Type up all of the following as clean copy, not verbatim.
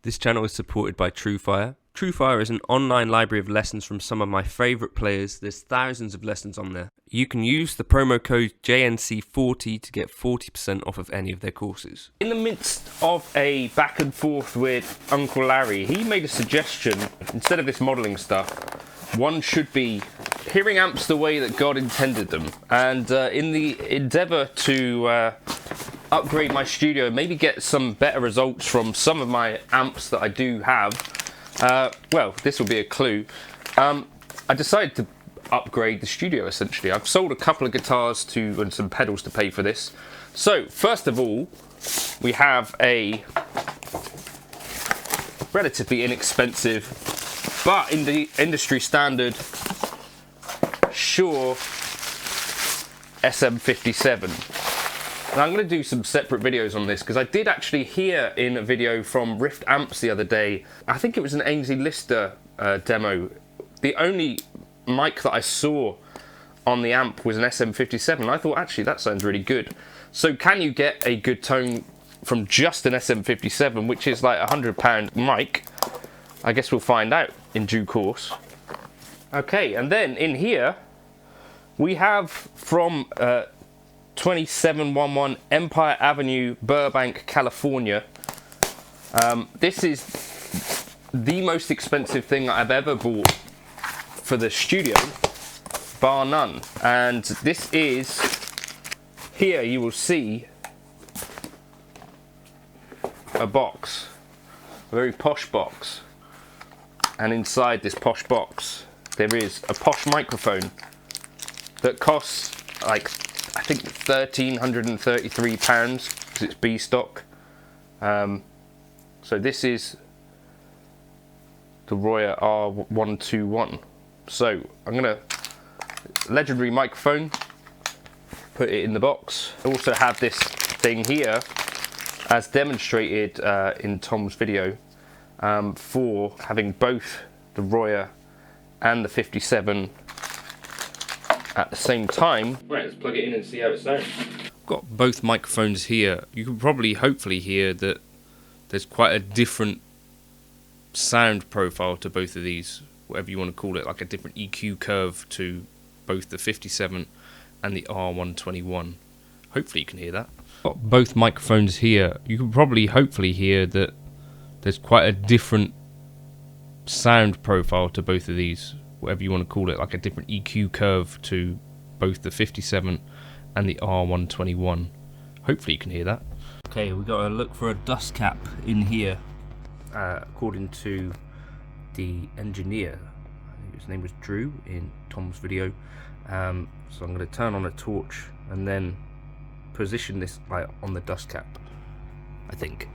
This channel is supported by truefire. Truefire is an online library of lessons from some of my favourite players. There's thousands of lessons on there. You can use the promo code JNC40 to get 40% off of any of their courses. In the midst of a back and forth with Uncle Larry, he made a suggestion. Instead of this modelling stuff, one should be hearing amps the way that God intended them. And in the endeavour to upgrade my studio, maybe get some better results from some of my amps that I do have, well, this will be a clue. I decided to upgrade the studio essentially. I've sold a couple of guitars and some pedals to pay for this. So first of all, we have a relatively inexpensive but in the industry standard Shure SM57. And I'm going to do some separate videos on this because I did actually hear in a video from Rift Amps the other day, I think it was an Ainsley Lister demo, the only mic that I saw on the amp was an SM57. I thought actually that sounds really good. So can you get a good tone from just an SM57, which is like £100 mic? I guess we'll find out in due course. Okay, and then in here we have from 2711 Empire Avenue, Burbank, California. This is the most expensive thing I've ever bought for the studio, bar none. And this is, here you will see a box, a very posh box. And inside this posh box, there is a posh microphone that costs like, I think £1,333 because it's B stock. So this is the Royer R2D2. So I'm gonna, legendary microphone, put it in the box. I also have this thing here, as demonstrated in Tom's video, for having both the Royer and the 57 at the same time. Right, let's plug it in and see how it sounds. I've got both microphones here. You can probably hopefully hear that there's quite a different sound profile to both of these, whatever you want to call it, like a different EQ curve to both the 57 and the R121. Hopefully you can hear that. Got both microphones here. You can probably hopefully hear that there's quite a different sound profile to both of these, whatever you want to call it, like a different EQ curve to both the 57 and the R121. Hopefully you can hear that. Okay, we've got to look for a dust cap in here, according to the engineer. I think his name was Drew in Tom's video. So I'm going to turn on a torch and then position this light on the dust cap, I think.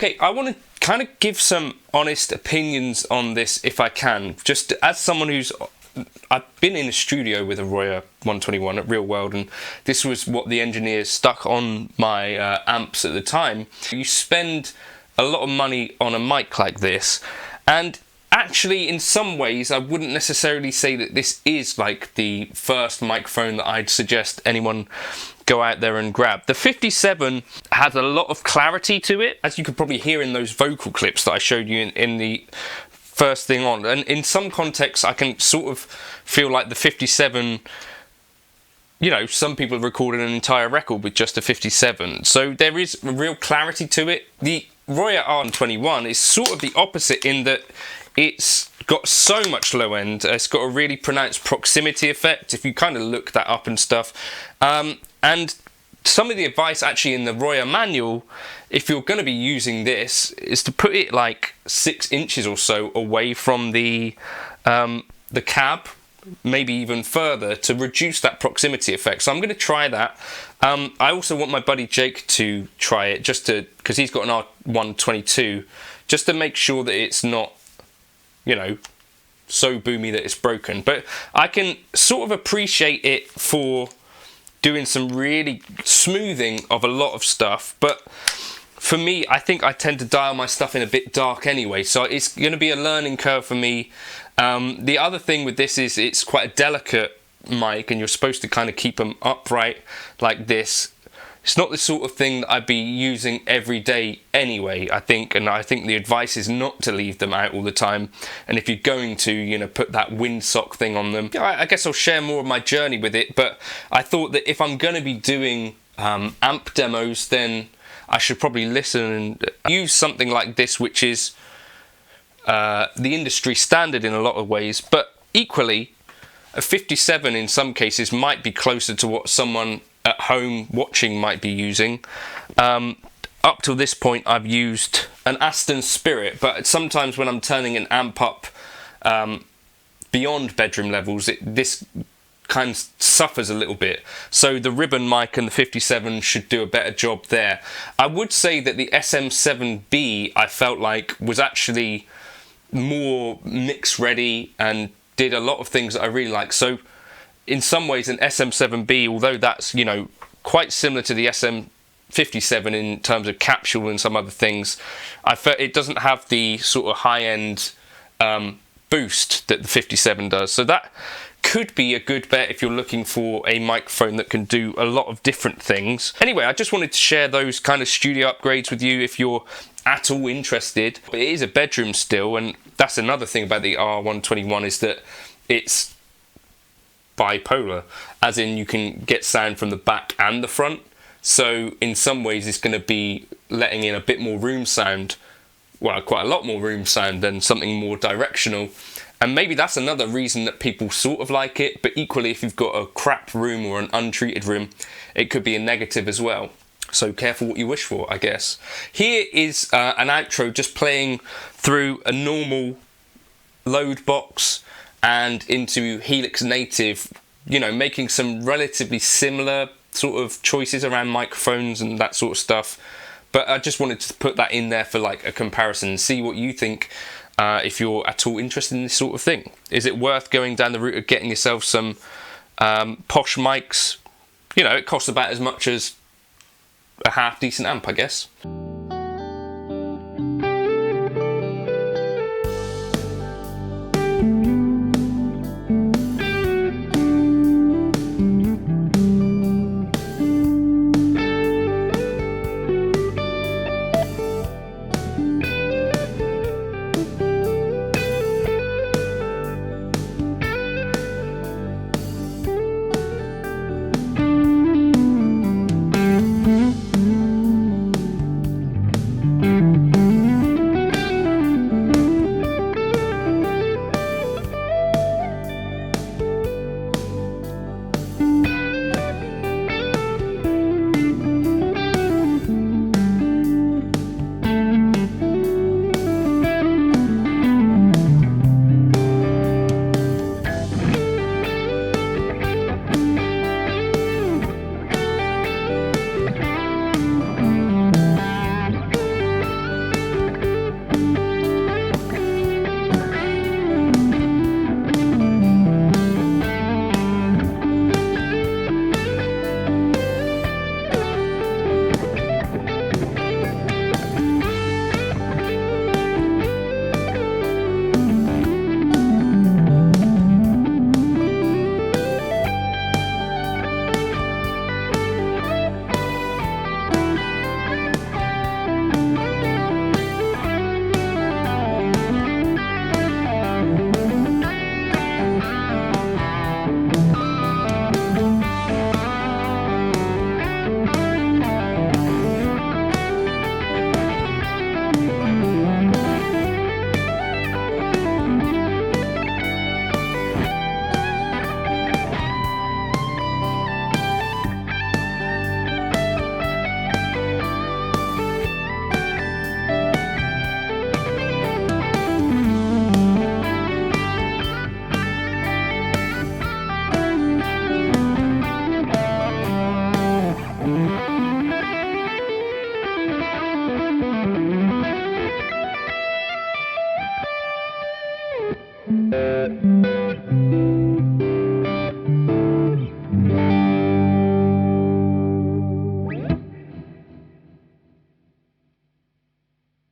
Okay, I want to kind of give some honest opinions on this if I can. Just as someone who's... I've been in a studio with a Royer 121 at Real World, and this was what the engineers stuck on my amps at the time. You spend a lot of money on a mic like this, and actually in some ways I wouldn't necessarily say that this is like the first microphone that I'd suggest anyone go out there and grab. The 57 has a lot of clarity to it, as you could probably hear in those vocal clips that I showed you in the first thing on, and in some contexts I can sort of feel like the 57, you know, some people have recorded an entire record with just a 57, so there is a real clarity to it. The Royer R2D2 is sort of the opposite in that it's got so much low end, it's got a really pronounced proximity effect, if you kind of look that up and stuff, and some of the advice actually in the Royer manual, if you're going to be using this, is to put it like 6 inches or so away from the cab, maybe even further, to reduce that proximity effect. So I'm going to try that. I also want my buddy Jake to try it, just to, because he's got an R122, just to make sure that it's not, you know, so boomy that it's broken. But I can sort of appreciate it for doing some really smoothing of a lot of stuff, but for me, I think I tend to dial my stuff in a bit dark anyway, so it's going to be a learning curve for me. The other thing with this is it's quite a delicate mic, and you're supposed to kind of keep them upright like this. It's not the sort of thing that I'd be using every day anyway, I think, and I think the advice is not to leave them out all the time, and if you're going to, you know, put that windsock thing on them. I guess I'll share more of my journey with it, but I thought that if I'm going to be doing amp demos, then I should probably listen and use something like this, which is the industry standard in a lot of ways, but equally, a 57 in some cases might be closer to what someone at home watching might be using. Up till this point I've used an Aston Spirit, but sometimes when I'm turning an amp up beyond bedroom levels, this kind of suffers a little bit, so the ribbon mic and the 57 should do a better job there. I would say that the SM7b I felt like was actually more mix ready and did a lot of things that I really like. So in some ways an SM7b, although that's, you know, quite similar to the SM57 in terms of capsule and some other things, I felt it doesn't have the sort of high-end boost that the 57 does. So that could be a good bet if you're looking for a microphone that can do a lot of different things. Anyway, I just wanted to share those kind of studio upgrades with you if you're at all interested. But it is a bedroom still, and that's another thing about the R121, is that it's bipolar, as in you can get sound from the back and the front. So in some ways it's going to be letting in a bit more room sound, well, quite a lot more room sound than something more directional. And maybe that's another reason that people sort of like it, but equally if you've got a crap room or an untreated room, it could be a negative as well. So careful what you wish for, I guess. Here is an outro just playing through a normal Loadbox and into Helix Native, you know, making some relatively similar sort of choices around microphones and that sort of stuff. But I just wanted to put that in there for like a comparison and see what you think. If you're at all interested in this sort of thing. Is it worth going down the route of getting yourself some posh mics? You know, it costs about as much as a half decent amp, I guess.